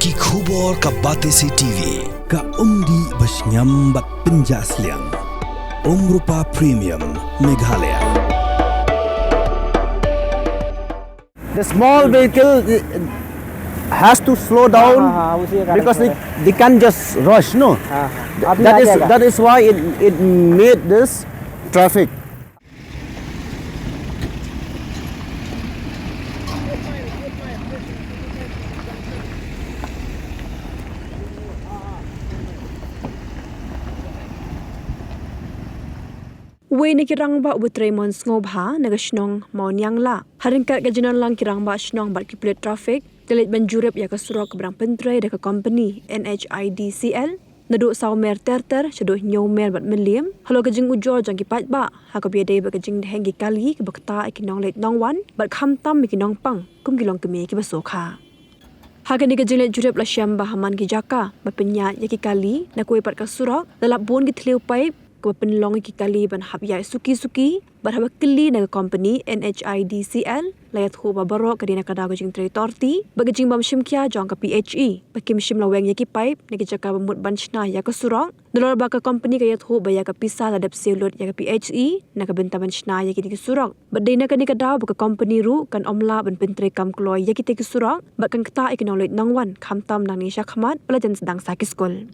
Ki khubor ka Batesi TV. Ka umdi basnyam bat penjaslian. Rupa Premium Meghalaya. The small vehicle has to slow down because they can't just rush. No, that is why it made this traffic. Wei ni kirang ba Raymond ngobha nagashnong maonyang la. Haringkat gajinan lang kirang ba shnong bat kiplet traffic. Telit banjurep ya kasurok keberang pentrai deka company NHIDCL. Naduk saumer terter shadoh nyomer bat melim. Halo gajing ujor jang kipat ba. Haka biadai ba gajing hengi kali ke bakta ikinong leit nong wan. Bat khamtam ikinong pang kum gilong kemi ki basokha. Haka ni gajing leit jurep la syam bahaman ki jaka. Bat penyat yaki kali na kuwe pat kasurok. Lalap bon ki tliu paip. Kau penlong ki kali ban hab ya suki berhaba keli naga company NHIDCL layat hu babaro kadina kada gajing teritorti bagajing bam shimkia jong ka PHE bakim shim laweng yaki pipe nagi jaka bamut banchna ya ka surong dolor baka company kayat hu baya ka pisa ladap selut ya ka PHE naga benta banchna yaki di surong badina kani kada baka company ru kan omla ban pentre kam kloy yaki te surong bakan kata ikinolait nangwan khamtam nang ni syakhamat pelajan sedang sakit skol.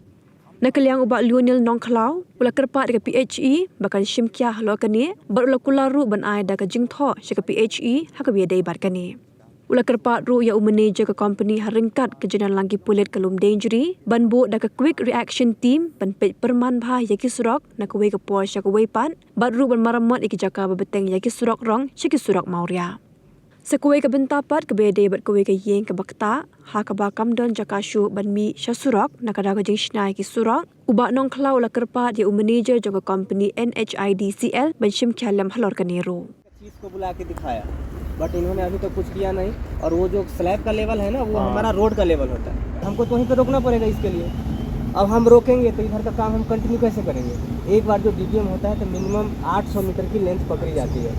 Nakaliang ubak Lionel Nongklau, ula kerpat dekat PHE, bahkan Shimkia halo kani, ula kularu ban ai dah kajing tho, syaka PHE, haka biadai bar kani. Ula kerpat ru ya manager ke company haringkat kejenan langki pulit kalum dangery, ban bu dah ke quick reaction team, ban pet perman bah yaki surok, nak wei ke pol syaka wei pan, bat ru ban maramot iki jaka babeteng yaki surok rong, syaki surok mauria. Sekuai ke bentapat ke bede bat kuai ke yeng ke bakta ha ke bakam don jakashu ban mi syasurok nakada ke jing shnai ki surok ubak nong klau la kerpat ya manager jong company NHIDCL ban shim khalam halor ka neru चीज को बुला के दिखाया बट इन्होंने अभी तक कुछ किया नहीं और वो जो स्लैब का लेवल है ना वो हमारा रोड का लेवल होता है हमको तो वहीं पे रोकना पड़ेगा इसके लिए अब हम रोकेंगे तो इधर का काम हम कंटिन्यू कैसे करेंगे एक बार जो DPM होता है तो मिनिमम 800 मीटर की लेंथ पकड़ी जाती है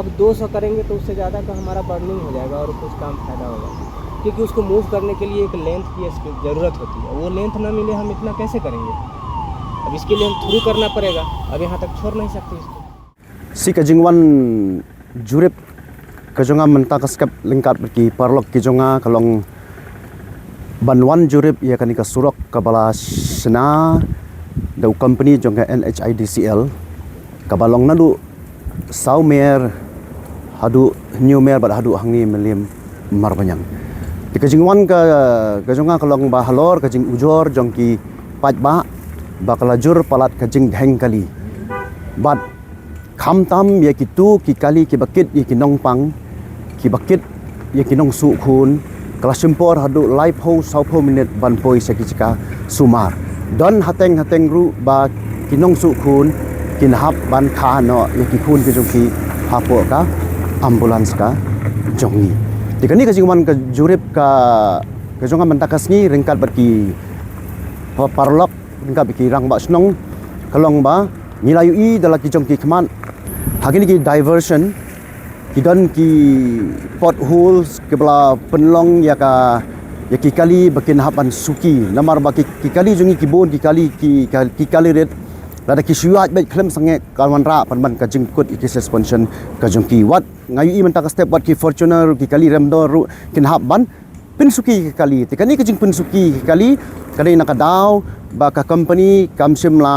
अब 200 करेंगे तो उससे ज़्यादा का हमारा बर्निंग हो जाएगा और कुछ काम फायदा होगा क्योंकि उसको मूव करने के लिए एक लेंथ की ज़रूरत होती है वो लेंथ ना मिले हम इतना कैसे करेंगे अब इसके लिए हम थ्रू करना पड़ेगा अब यहाँ तक छोड़ नहीं सकते इसको Si kajingwan jurip kajonga menta kaskap lingkat ki parlok kijonga kalong banwan jurip ya kani ka surok kabala sena da company jonga NHIDCL kabalong nadu saumer hadu newmer bad hadu hangni melim marbanyang di kajingwan ka kajonga kalong bahalor kajing ujor jongki pajba bakalajur palat kajing heng kali bad khamtam ya kitu ki kali ki bakit ya ki nongpang ki bakit ya ki nong su khun kalasimpor hadu live ho saupo minute ban poi sakicika sumar don hateng ru ba ki nong su khun kin hap ban kha no ya ki khun ki jongki hapo ka ambulance ka jongi dikani ka jingman ka jurip ka jonga mentakasni ringkat berki parlok ringkat berki rang ba snong kalong ba nilayu i dalaki jongki kman hagini ki diversion kidan ki potholes ke bala penlong ya ki kali bakin hapan suki namar baki ki kali jungi ki bon ki kali red lada ki syuat bet klem sange kalwan ra pan ka jingkut ki suspension ka jongki wat ngayu i mentaka step wat ki Fortuner ki kali remdor ru kin hapan pin suki ki kali tikani ka jing pin suki ki kali kadai nakadaw ba ka company kamsim la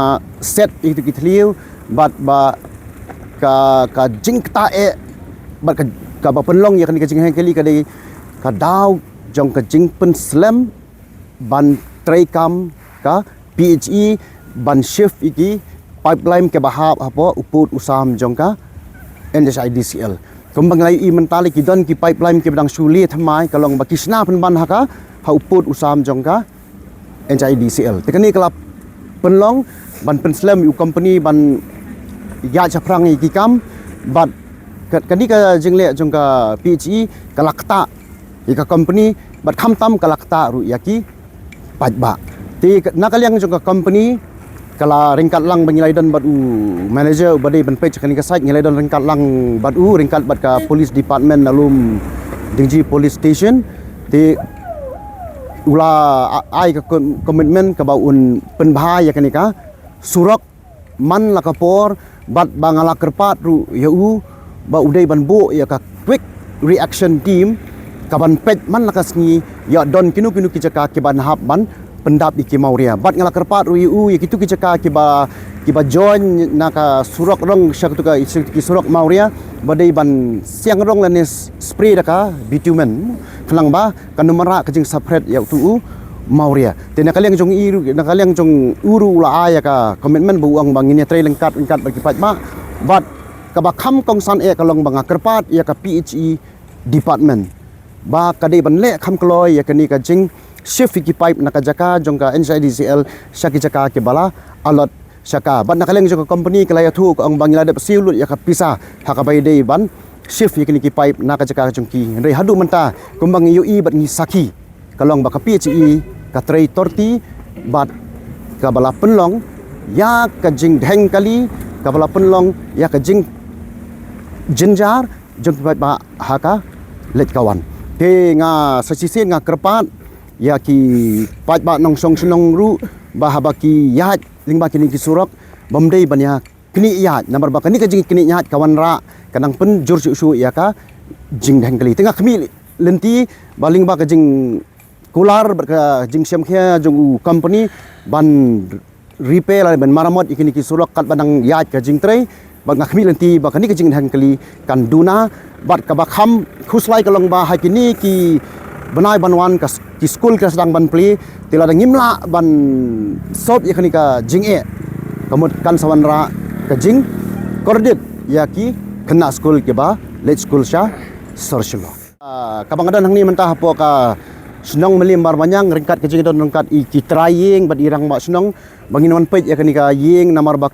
set itu ki thliu bat ba ka jing ta e bat ka ba penlong ya kan ka jing hengkeli kadai ka daw jong ka jing pen slam ban tray kam ka PHE ban shift iki pipeline ke bahap apo uput usam jong ka NHIDCL kumbang lai i mentali ki don ki pipeline ke bidang suli thamai kalong ba kisna pen ban haka ha uput usam jong ka NHIDCL tekani kelap penlong ban pen slam u company ban ya chaprang iki kam bat kani ka jingle jong ka PHE kalakta ika company bat khamtam kalakta ru yaki pajba ti nakaliang jong ka company kala ringkat lang bangilai dan bat u manager badai ban page kani ka site ngilai dan ringkat lang bat u ringkat bat ka police department nalum dingji police station ti ula ai ka komitmen ka ba un penbha ya kanika surak man la kapor bat bangala kerpat ru ya ba udai ban bo ya ka quick reaction team kaban pet man la kasngi ya don kinu kicaka ke ban hab ban pendap di kimauria bat ngala kerpat ru ya kitu kicaka ke ba join naka surak rong syak tu ka ki surak mauria badai ban siang rong lanes spray daka bitumen kelang ba kanumara kajing separate ya tu mauria tena kalian jong iru kalian jong uru la aya ka komitmen buang banginnya trai lengkat bagi patma bat ka ba kham kong san e kalong banga kerpat ya ka PHE department ba kadai ban le kham kloy ya kani ka jing shift ki pipe naka jaka jong ka NHIDCL syaki jaka ke bala alot syaka bat nakaleng jong company kelaya thu ko ang bangila de siulut ya ka pisa hakabai dei ban shift yakini ki pipe naka jaka jong ki rei hadu menta kumbang UI bat ni saki kalong ba ka PHE ka trei torti bat ka bala penlong ya ka jing dheng kali ka bala penlong ya ka jing jenjar jong pipe ba haka let kawan te nga sasisi nga kerpat ya ki pat ba nong song senong ru bahabaki yat lingba kini ki surak bomdei banya kini yat nomor ba kini ka jing kini yat kawan ra kanang pen jur su ya ka jing dheng kali tengah kami lenti baling ba ka jing kular ka jing siam khia jong company ban repair ban maramot ikini ki surak kat banang yat ka jing trei ba ngakmi lenti ba kini ka jing dheng kali kan duna bat ka ba kham khuslai kalong ba hakini ki benai banwan ka ki school ka sedang ban pli tila ngimla ban sob yakni ka jing e kamut kan sawanra ka jing kordit ya ki kena school ke ba late school sha sorshlo kabangadan hangni mentah po ka senong melimbar banyang ringkat ke jing don ringkat i ki trying bat irang ba senong bangin wan pej yakni ka ying namar ba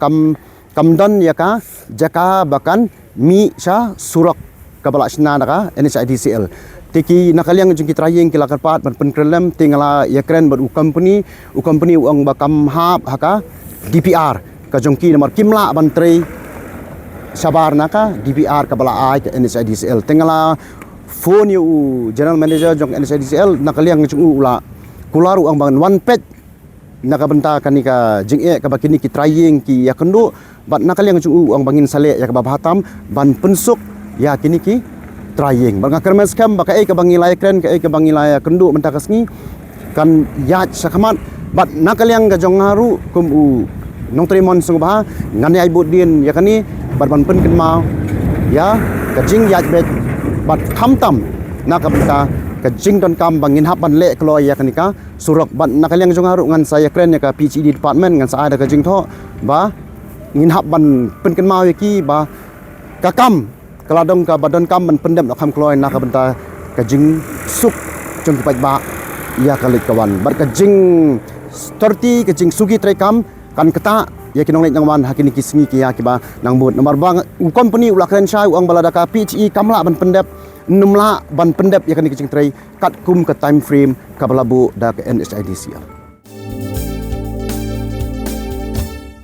kamdon ya ka jaka bakan mi sha surak kabala sna ka NHIDCL tiki nakaliang jung kitrayeng kila karpat ban penkrelem tingala ya kren ber u company uang bakam hab haka DPR ka jongki nomor kimla ban trei sabar naka DPR ka bala ai ka NHIDCL tingala phone yu general manager jong NHIDCL nakaliang jung ula kular uang ban one page nakabenta kanika jing e ka bakini kitrayeng ki ya kendo ban nakaliang jung uang bangin sale ya ka bahatam ban pensuk ya kini ki trying bang kermen skam baka ka bangilaya kren ka bangilaya kendu mentakasni kan yat sakamat bat nakaliang ga jongaru kum u nong trimon sungba ngani ai budin ya kani bat ban pen ken mau ya ka jing yat bet bat khamtam nakabta ka jing don kam bangin hap ban le kloy ya kanika surak bat nakaliang jongaru ngan saya kren ya ka PhD department ngan sa ada ka jing tho ba ngin hap ban pen ken mau ki ba kakam kaladong ka badon kam ban pendem nak kam kloy nak benta ka jing suk jong ki ba ya kalit kawan bar ka jing torti ka jing sugi trai kam kan kata ya kinong lek nangwan hakini kisngi ki ya ki ba nang bud nomor bang u company ulah kren syai uang balada ka PHE kamla ban pendep numla ban pendep ya kan ki jing trai kat kum ka time frame ka balabu da ka NHIDCL